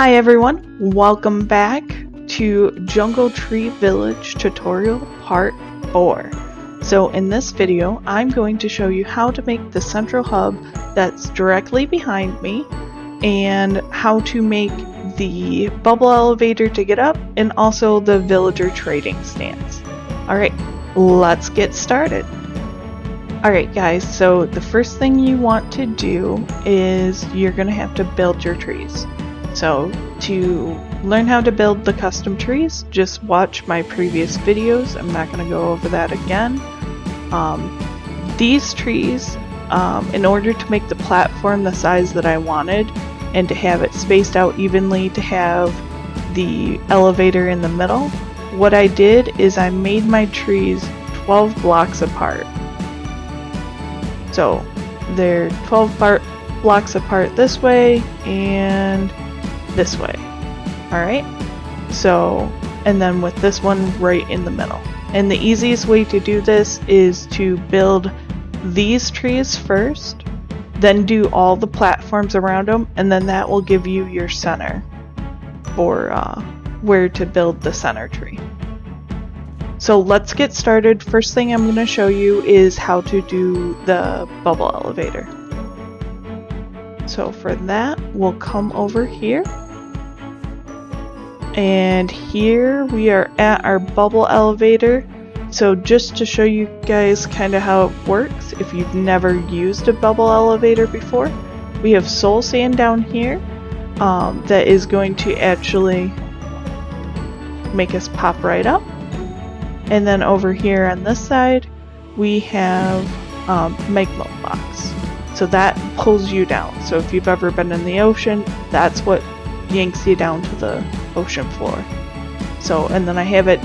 Hi everyone, welcome back to Jungle Tree Village tutorial part 4. So in this video, I'm going to show you how to make the central hub that's directly behind me and how to make the bubble elevator to get up and also the villager trading stands. Alright, let's get started. Alright guys, so the first thing you want to do is you're going to have to build your trees. So to learn how to build the custom trees, just watch my previous videos. I'm not going to go over that again. These trees, in order to make the platform the size that I wanted and to have it spaced out evenly to have the elevator in the middle, what I did is I made my trees 12 blocks apart. So they're 12 blocks apart this way and this way. Alright, so, and then with this one right in the middle. And the easiest way to do this is to build these trees first, then do all the platforms around them, and then that will give you your center for where to build the center tree. So let's get started. First thing I'm going to show you is how to do the bubble elevator. So for that, we'll come over here. And here we are at our bubble elevator. So just to show you guys kind of how it works, if you've never used a bubble elevator before, we have soul sand down here that is going to actually make us pop right up. And then over here on this side, we have magma blocks. So that pulls you down. So if you've ever been in the ocean, that's what yanks you down to the ocean floor. So, and then I have it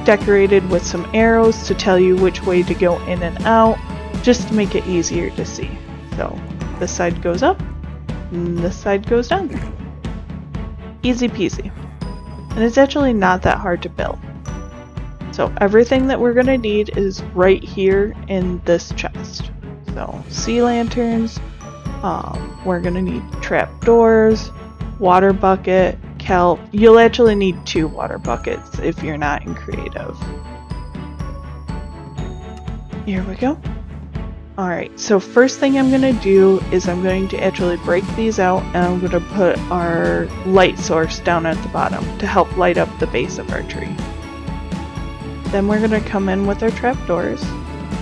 decorated with some arrows to tell you which way to go in and out, just to make it easier to see. So this side goes up, and this side goes down. Easy peasy. And it's actually not that hard to build. So everything that we're going to need is right here in this chest. So sea lanterns, we're going to need trapdoors, water bucket, kelp. You'll actually need 2 water buckets if you're not in creative. Here we go. Alright, so first thing I'm going to do is I'm going to actually break these out and I'm going to put our light source down at the bottom to help light up the base of our tree. Then we're going to come in with our trapdoors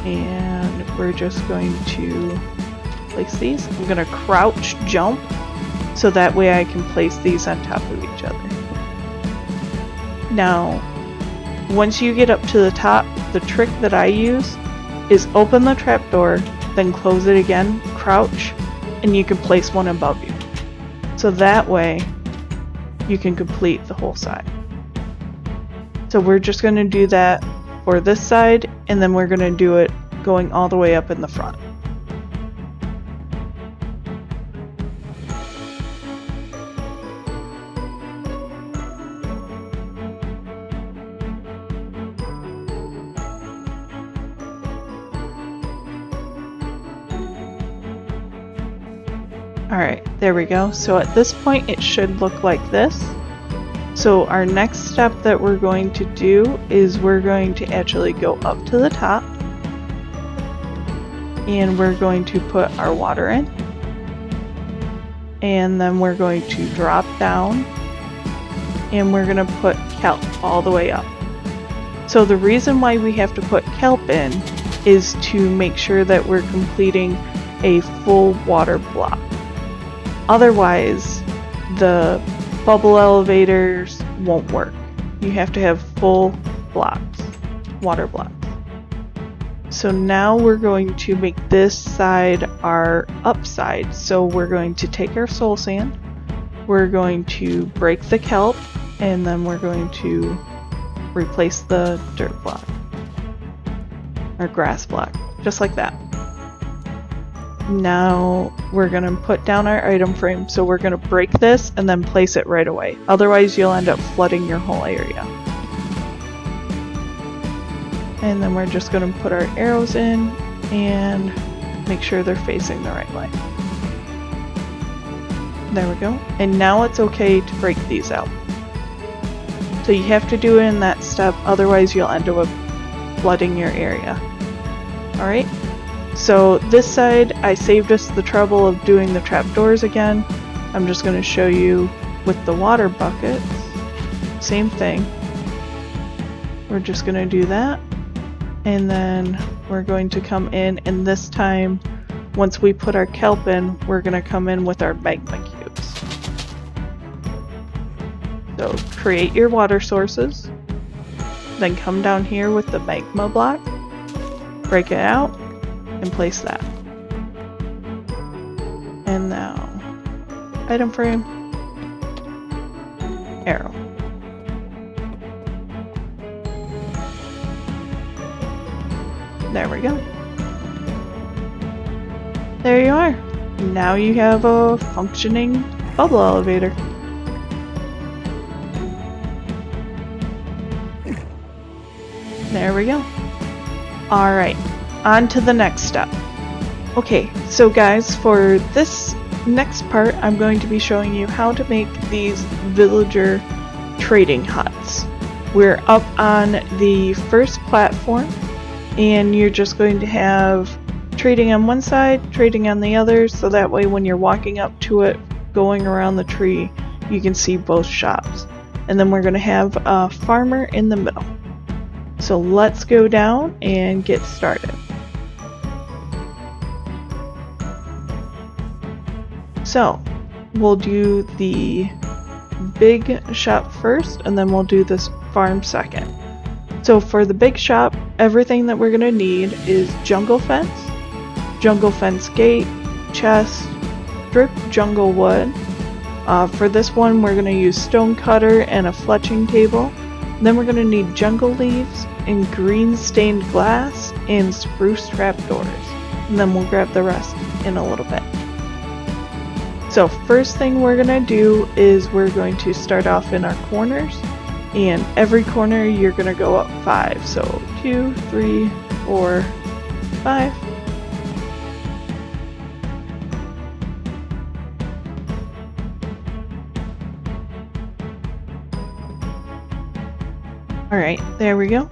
and we're just going to place these. I'm going to crouch jump so that way I can place these on top of each other. Now, once you get up to the top, the trick that I use is open the trapdoor, then close it again, crouch, and you can place one above you. So that way, you can complete the whole side. So we're just going to do that for this side, and then we're going to do it going all the way up in the front. Alright, there we go. So at this point it should look like this. So our next step that we're going to do is we're going to actually go up to the top and we're going to put our water in, and then we're going to drop down and we're going to put kelp all the way up. So the reason why we have to put kelp in is to make sure that we're completing a full water block. Otherwise, the bubble elevators won't work. You have to have full blocks, water blocks. So now we're going to make this side our upside. So we're going to take our soul sand, we're going to break the kelp, and then we're going to replace the dirt block, or grass block, just like that. Now we're going to put down our item frame, so we're going to break this and then place it right away. Otherwise you'll end up flooding your whole area. And then we're just going to put our arrows in and make sure they're facing the right way. There we go. And now it's okay to break these out. So you have to do it in that step, otherwise you'll end up flooding your area. Alright, so this side I saved us the trouble of doing the trapdoors again. I'm just going to show you with the water buckets. Same thing. We're just going to do that. And then we're going to come in, and this time, once we put our kelp in, we're going to come in with our magma cubes. So create your water sources, then come down here with the magma block, break it out, and place that. And now, item frame, arrow. There we go. There you are. Now you have a functioning bubble elevator. There we go. Alright, on to the next step. Okay, so guys, for this next part, I'm going to be showing you how to make these villager trading huts. We're up on the first platform, and you're just going to have trading on one side, trading on the other, so that way when you're walking up to it, going around the tree, you can see both shops. And then we're going to have a farmer in the middle. So let's go down and get started. So we'll do the big shop first, and then we'll do this farm second. So for the big shop, everything that we're going to need is jungle fence gate, chest, strip jungle wood. For this one, we're going to use stone cutter and a fletching table. Then we're going to need jungle leaves and green stained glass and spruce trapdoors. And then we'll grab the rest in a little bit. So first thing we're going to do is we're going to start off in our corners. And every corner you're going to go up 5. So 2, 3, 4, 5. Alright, there we go.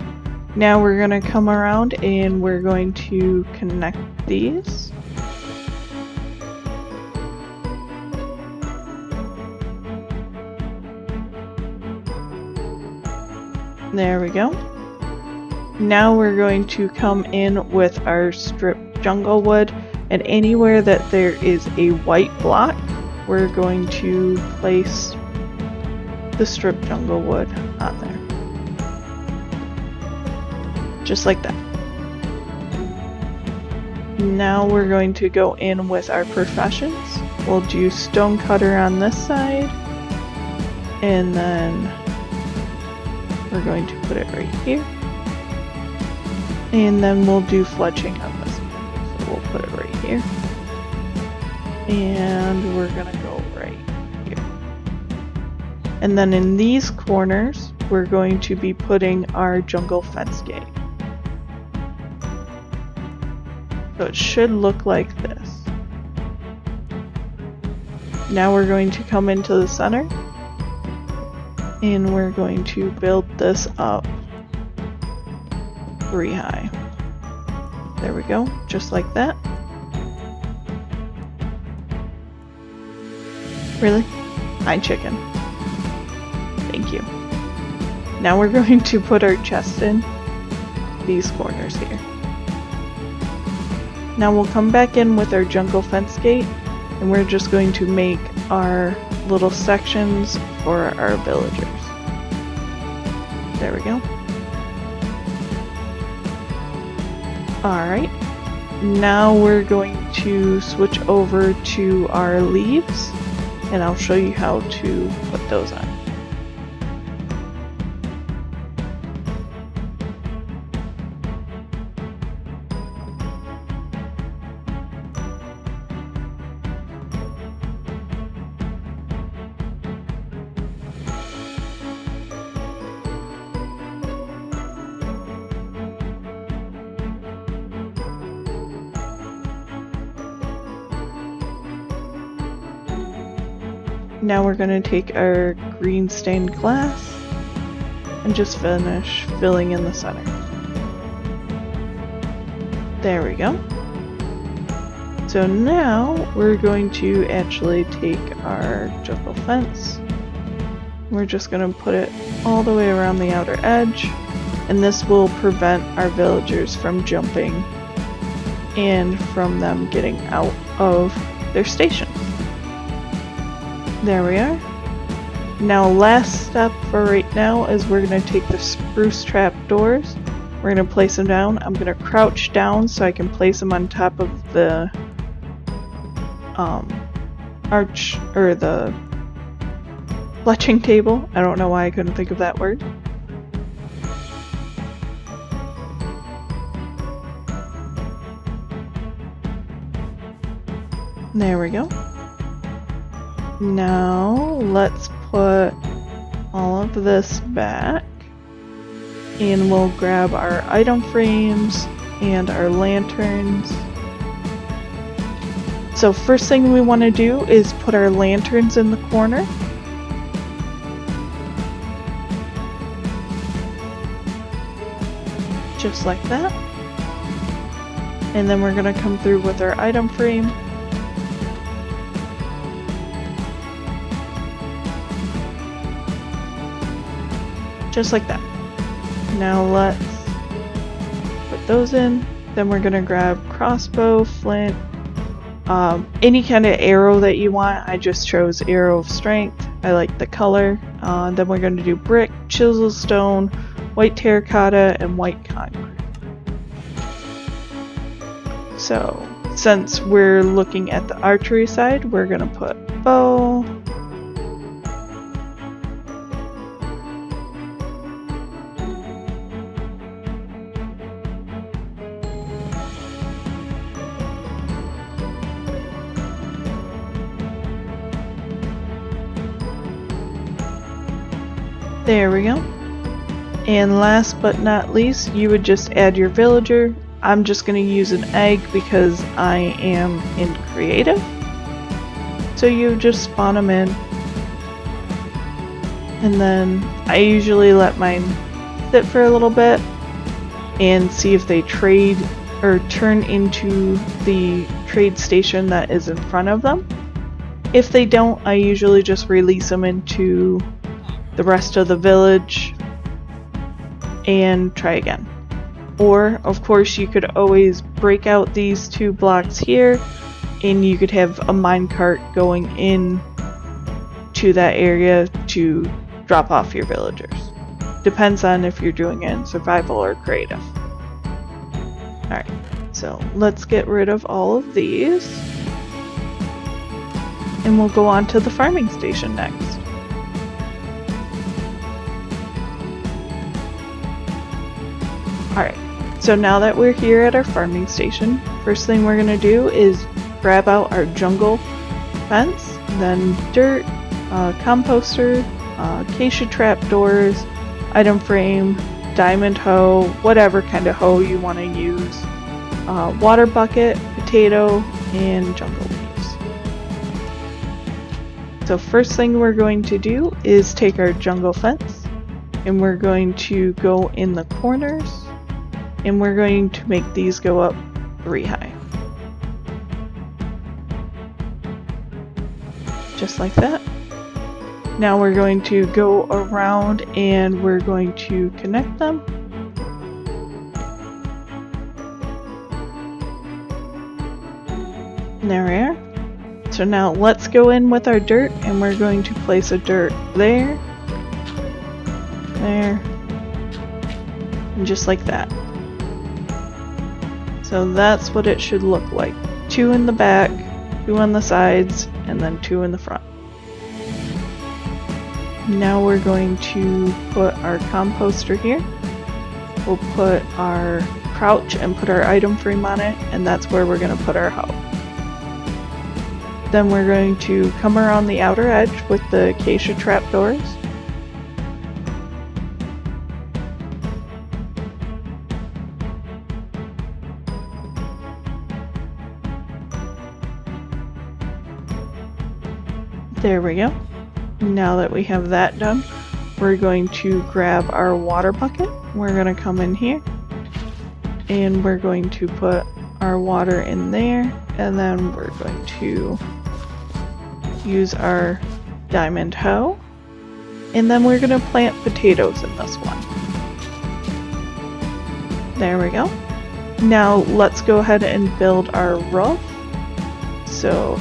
Now we're going to come around and we're going to connect these. There we go. Now we're going to come in with our strip jungle wood, and anywhere that there is a white block, we're going to place the strip jungle wood on there. Just like that. Now we're going to go in with our professions. We'll do stone cutter on this side, and then we're going to put it right here. And then we'll do fletching on this one. So we'll put it right here. And we're gonna go right here. And then in these corners, we're going to be putting our jungle fence gate. So it should look like this. Now we're going to come into the center. And we're going to build this up 3 high. There we go, just like that. Really? Hi, chicken. Thank you. Now we're going to put our chest in these corners here. Now we'll come back in with our jungle fence gate, and we're just going to make our little sections for our villagers. There we go. Alright, now we're going to switch over to our leaves, and I'll show you how to put those on. Now we're going to take our green stained glass and just finish filling in the center. There we go. So now we're going to actually take our jungle fence. We're just going to put it all the way around the outer edge, and this will prevent our villagers from jumping and from them getting out of their station. There we are. Now last step for right now is we're going to take the spruce trap doors. We're going to place them down. I'm going to crouch down so I can place them on top of the arch, or the fletching table. I don't know why I couldn't think of that word. There we go. Now let's put all of this back, and we'll grab our item frames and our lanterns. So first thing we want to do is put our lanterns in the corner. Just like that. And then we're going to come through with our item frame. Just like that. Now let's put those in. Then we're going to grab crossbow, flint, any kind of arrow that you want. I just chose arrow of strength. I like the color. Then we're going to do brick, chisel stone, white terracotta, and white concrete. So since we're looking at the archery side, we're going to put bow, there we go. And last but not least, you would just add your villager. I'm just going to use an egg because I am in creative. So you just spawn them in. And then I usually let mine sit for a little bit and see if they trade or turn into the trade station that is in front of them. If they don't, I usually just release them into the rest of the village and try again. Or of course you could always break out these 2 blocks here and you could have a minecart going in to that area to drop off your villagers. Depends on if you're doing it in survival or creative. Alright, so let's get rid of all of these and we'll go on to the farming station next. Alright, so now that we're here at our farming station, first thing we're going to do is grab out our jungle fence, then dirt, composter, acacia trap doors, item frame, diamond hoe, whatever kind of hoe you want to use, water bucket, potato, and jungle leaves. So first thing we're going to do is take our jungle fence and we're going to go in the corners. And we're going to make these go up 3 high. Just like that. Now we're going to go around and we're going to connect them. And there we are. So now let's go in with our dirt and we're going to place a dirt there, there, and just like that. So that's what it should look like. 2 in the back, 2 on the sides, and then 2 in the front. Now we're going to put our composter here. We'll put our crouch and put our item frame on it, and that's where we're going to put our hoe. Then we're going to come around the outer edge with the acacia trapdoors. There we go. Now that we have that done, we're going to grab our water bucket. We're going to come in here and we're going to put our water in there, and then we're going to use our diamond hoe, and then we're going to plant potatoes in this one. There we go. Now let's go ahead and build our roof. So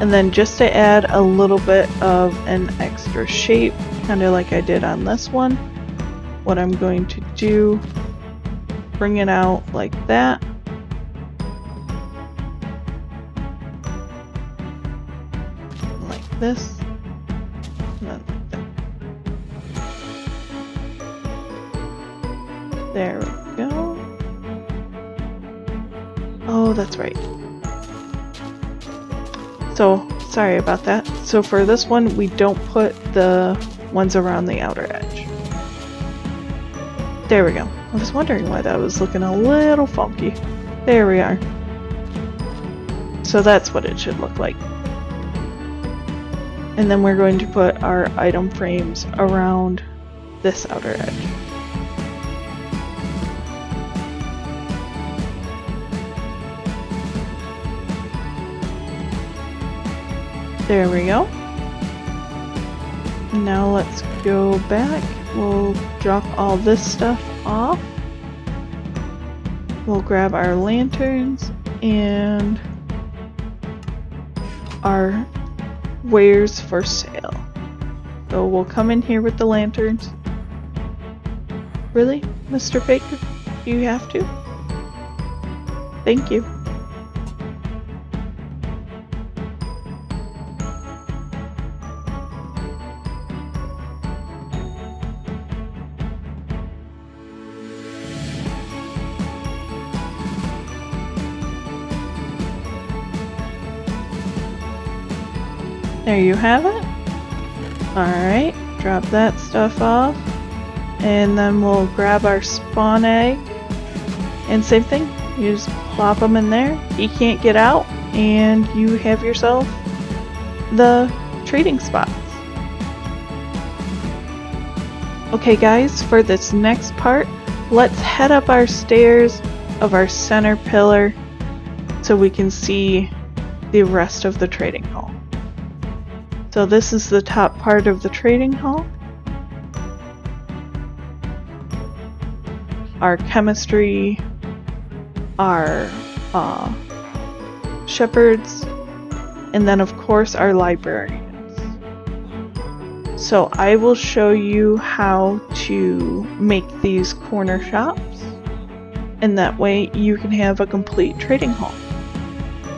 and then just to add a little bit of an extra shape, kind of like I did on this one, what I'm going to do, bring it out like that. Like this. And then like that. There we go. Oh, that's right. So, sorry about that. So for this one, we don't put the ones around the outer edge. There we go. I was wondering why that was looking a little funky. There we are. So that's what it should look like. And then we're going to put our item frames around this outer edge. There we go. Now let's go back. We'll drop all this stuff off. We'll grab our lanterns and our wares for sale. So we'll come in here with the lanterns. Really, Mr. Faker? Do you have to? Thank you. There you have it. Alright, drop that stuff off. And then we'll grab our spawn egg. And same thing, you just plop them in there. He can't get out, and you have yourself the trading spots. Okay guys, for this next part, let's head up our stairs of our center pillar so we can see the rest of the trading hall. So this is the top part of the trading hall. Our chemistry, our shepherds, and then of course our librarians. So I will show you how to make these corner shops, and that way you can have a complete trading hall.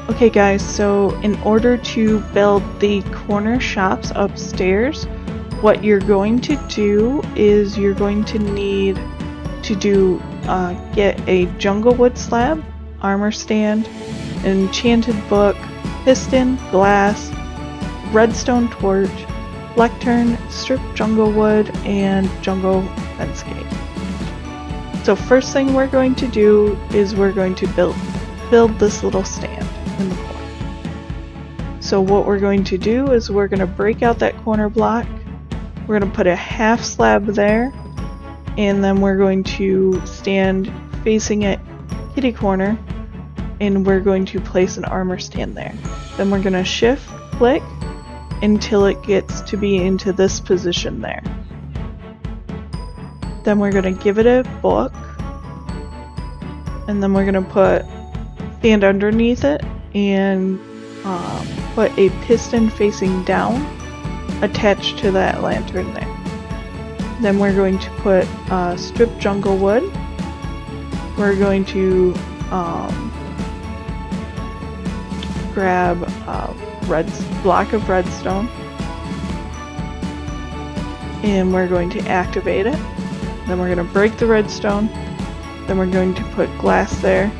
Okay guys, so in order to build the corner shops upstairs, what you're going to do is you're going to need to get a jungle wood slab, armor stand, an enchanted book, piston, glass, redstone torch, lectern, stripped jungle wood, and jungle fence gate. So first thing we're going to do is we're going to build this little stand in the corner. So what we're going to do is we're going to break out that corner block. We're going to put a half slab there, and then we're going to stand facing it kitty corner, and we're going to place an armor stand there. Then we're going to shift click until it gets to be into this position there. Then we're going to give it a book, and then we're going to stand underneath it and put a piston facing down attached to that lantern there. Then we're going to put stripped jungle wood. We're going to grab a block of redstone, and we're going to activate it. Then we're going to break the redstone. Then we're going to put glass there,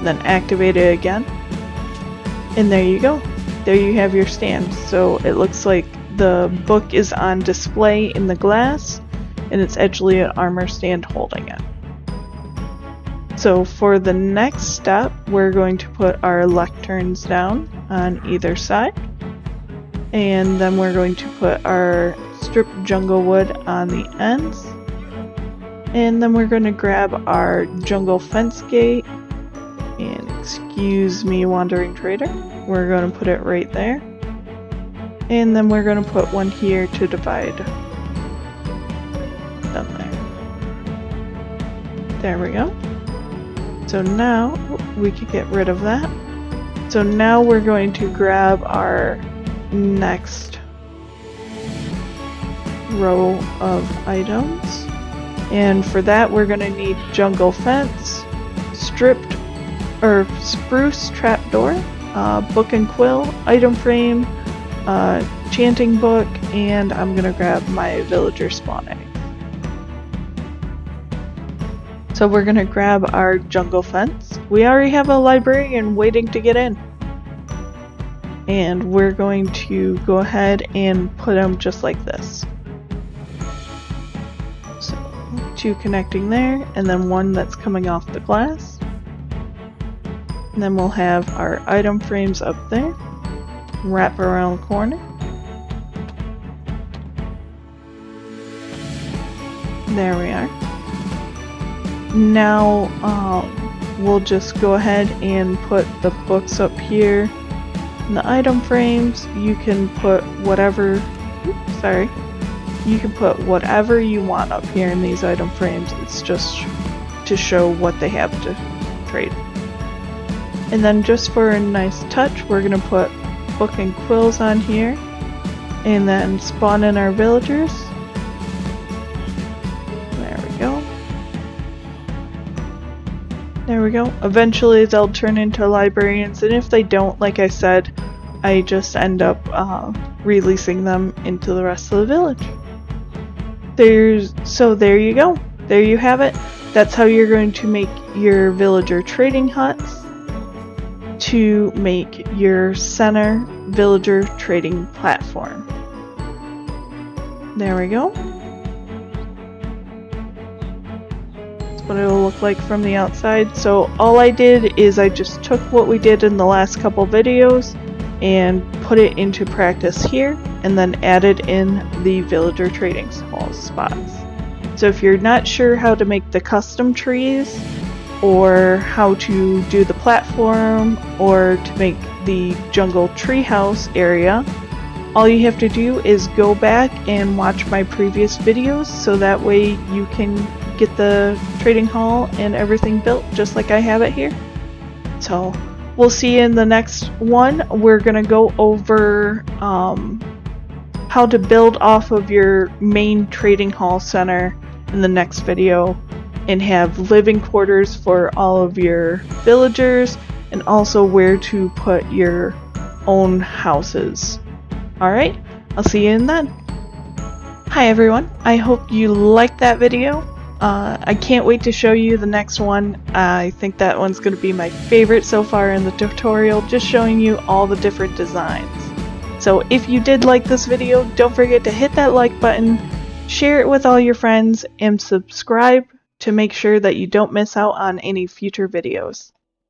then activate it again, and there you go. there you have your stand. So it looks like the book is on display in the glass, and it's actually an armor stand holding it. So for the next step, we're going to put our lecterns down on either side, and then we're going to put our stripped jungle wood on the ends, and then we're going to grab our jungle fence gate, and excuse me, wandering trader, we're going to put it right there, and then we're going to put one here to divide them there. There we go. So now we can get rid of that. So now we're going to grab our next row of items, and for that we're going to need jungle fence, stripped or spruce trapdoor, book and quill, item frame, chanting book, and I'm going to grab my villager spawn egg. So we're going to grab our jungle fence. We already have a librarian waiting to get in. And we're going to go ahead and put them just like this. So 2 connecting there, and then 1 that's coming off the glass. And then we'll have our item frames up there. Wrap around the corner. There we are. Now we'll just go ahead and put the books up here. In the item frames, you can put whatever, you can put whatever you want up here in these item frames. It's just to show what they have to trade. And then just for a nice touch, we're going to put book and quills on here, and then spawn in our villagers. There we go. Eventually they'll turn into librarians, and if they don't, like I said, I just end up releasing them into the rest of the village. So there you go. There you have it. That's how you're going to make your villager trading huts to make your center villager trading platform. There we go. What it'll look like from the outside. So all I did is I just took what we did in the last couple videos and put it into practice here, and then added in the villager trading hall spots. So if you're not sure how to make the custom trees, or how to do the platform, or to make the jungle treehouse area, all you have to do is go back and watch my previous videos, so that way you can get the trading hall and everything built just like I have it here. So we'll see you in the next one. We're gonna go over how to build off of your main trading hall center in the next video, and have living quarters for all of your villagers, and also where to put your own houses. Alright, I'll see you in that. Hi everyone, I hope you liked that video. I can't wait to show you the next one. I think that one's going to be my favorite so far in the tutorial, just showing you all the different designs. So if you did like this video, don't forget to hit that like button, share it with all your friends, and subscribe to make sure that you don't miss out on any future videos.